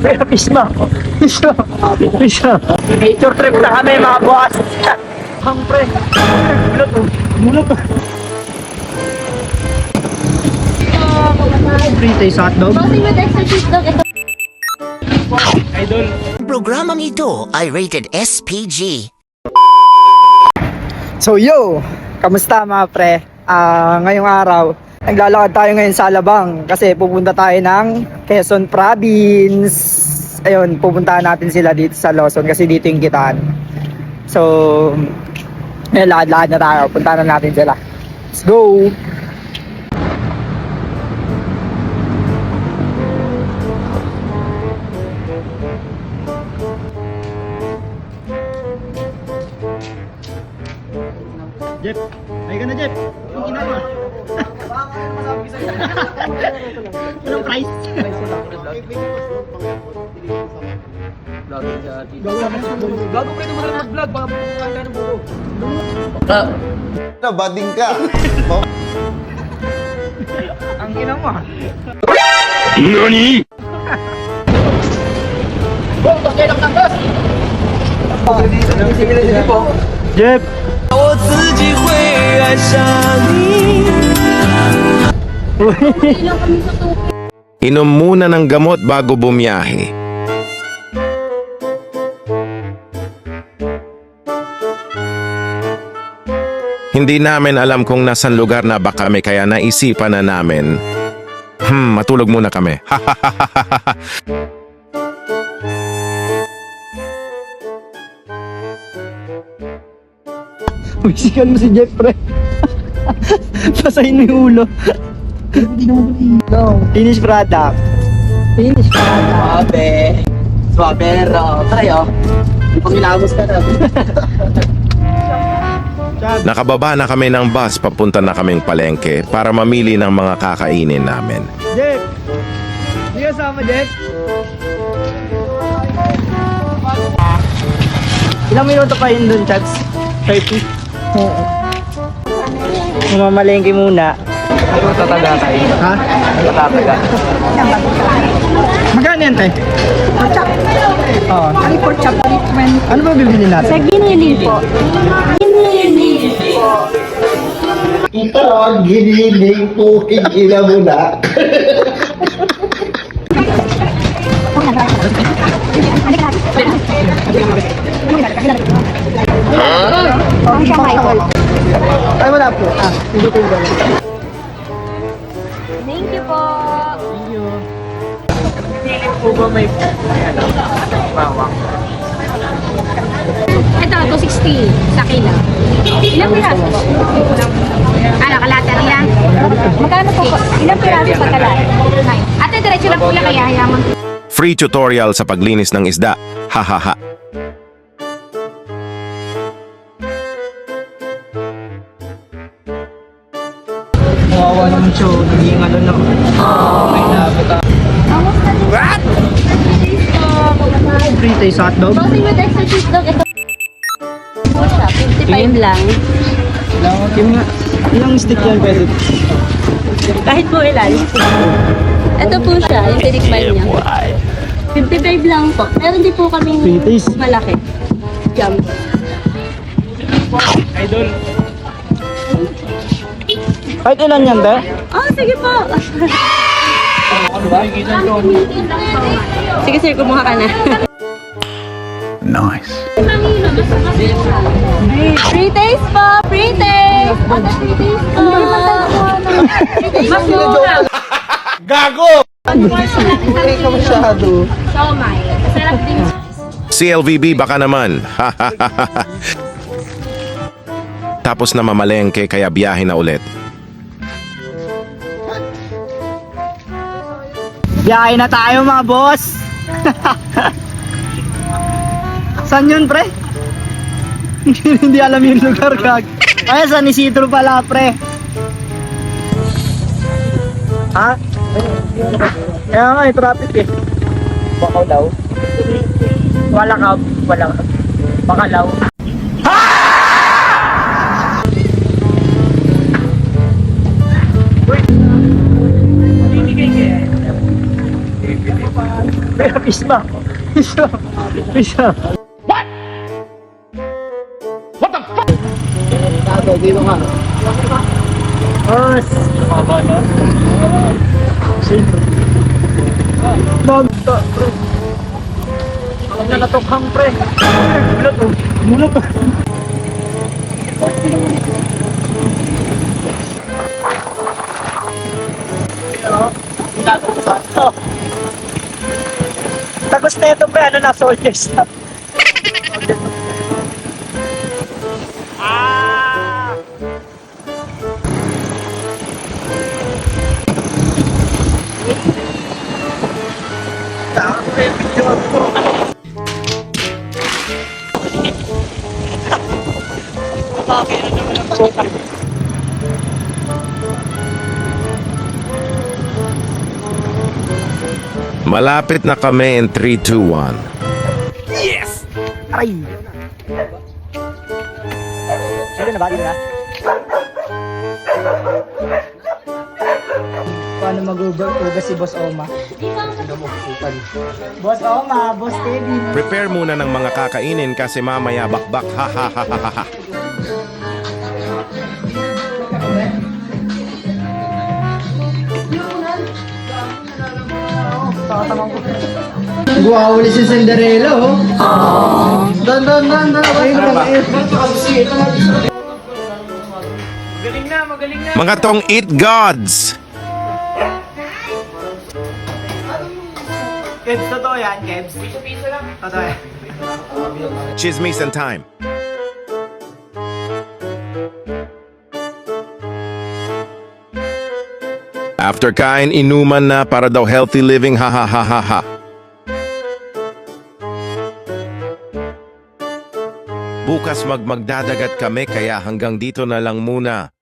Pero pisma. Pisma. Pisma. Nature trip na kami mga boss. Hang pre. Mulot oh. Mulot oh. Free sa hotdog. Bossing with extra cheese dog. Ito. Idol. Programang ito ay rated SPG. So yo, kamusta mga pre? Ngayong araw, naglalakad tayo ngayon sa Alabang kasi pupunta tayo ng Quezon Province. Ayun, pupuntahan natin sila dito sa Luzon kasi dito yung kitaan. So, lakad-lakad na tayo. Puntahan na natin sila. Let's go! Jeff, ay ka na Jeff. Ang ginagawa. Anong price? Gago pre naman mag-vlog baka kanta ng buko. Bading ka. Ang ina mo. Nani? Bong, pakilak ng gas. Jeff. Inom muna ng gamot bago bumiyahe. Hindi namin alam kung nasan lugar na ba kami kaya naisipan na namin. Matulog muna kami. Wisikan mo si Jeff, pre. Pasahin mo yung ulo. Hindi naman no. Finished product. Finished product. Suabe. Suabero. Tayo. Pangilamos ka na. Nakababa na kami ng bus papunta na kaming palengke para mamili ng mga kakainin namin. Jeff! Hindi ka sama, Jeff? Ilang minuto pa yun dun, Chads? 30? Oo. Mamalengke muna. Tataga kayo. Ha? Tataga. Magkano yan, te? Pork chop. Oo. Ay, pork chop. Ano ba bibili natin? Sa giniling po. Giniling po. Ito ang giniling ko, ina mo na. Oh, siya Michael. Ay, wala po. Hindi ko yung gano'n. Thank you po. Po ba may bawang? Ito, 260 sa kilo. Ilang piraso? Ano, kalata lang? Magkano po? Ilang piraso sa kalata? 9. Ate, diretso lang po lang kaya hayaman. Free tutorial sa paglinis ng isda. Hahaha. Kawawa naman siya. Naging ano na. May nabata. What? Free tayo sa hotdog. Bossing with extra cheese dog. Ito po siya, 55 lang. Ilang stick yan pwede? Kahit po ilan. Ito po siya, yung tinikman niya. 55 lang po. Meron din po kaming Frites. malaki. Jumbo. Idol. Kahit ilan yan, te? Oh, sige po. Ano ba? Kita nyo. Sige sir, kumuha ka na. Nice. Free taste po! Free taste! Ate, free taste po! Mas mura! Gago! Hindi ka masyado. Siomay. Masarap din. CLVB baka naman. Tapos na mamalengke kaya biyahe na ulit. Biyahe na tayo mga boss. Saan yun, pre? Hindi alam yung lugar, kag. Ay, San Isidro pala, pre. Ha? Kaya nga, traffic eh. Bakalaw. Walakaw. Bakalaw. Kaya Pisma. Pisma. Pisma. Dito nga. First. Mababa na. Sino? Magta, pre. Ang nanatokhang, pre. Mulat, oh. Mulat, oh. Tagos na ito, pre. Ano na, soldiers na. Ah! Malapit na kami in 3, 2, 1. Ay! Sige na ba? Dito na? Paano mag-ugas si Boss Oma? Boss Oma, Boss Teddy. Prepare muna ng mga kakainin kasi mamaya bakbak. Ha ha ha ha ha ha. Guwawali si Cinderella, oh. Dan. Mga tong eat gods! Kebs, totoo yan, Kebs. Piso lang. Totoo yan. Chismisan time. After kain, inuman na para daw healthy living. Ha ha ha ha ha. Bukas magdadagat kami kaya hanggang dito na lang muna.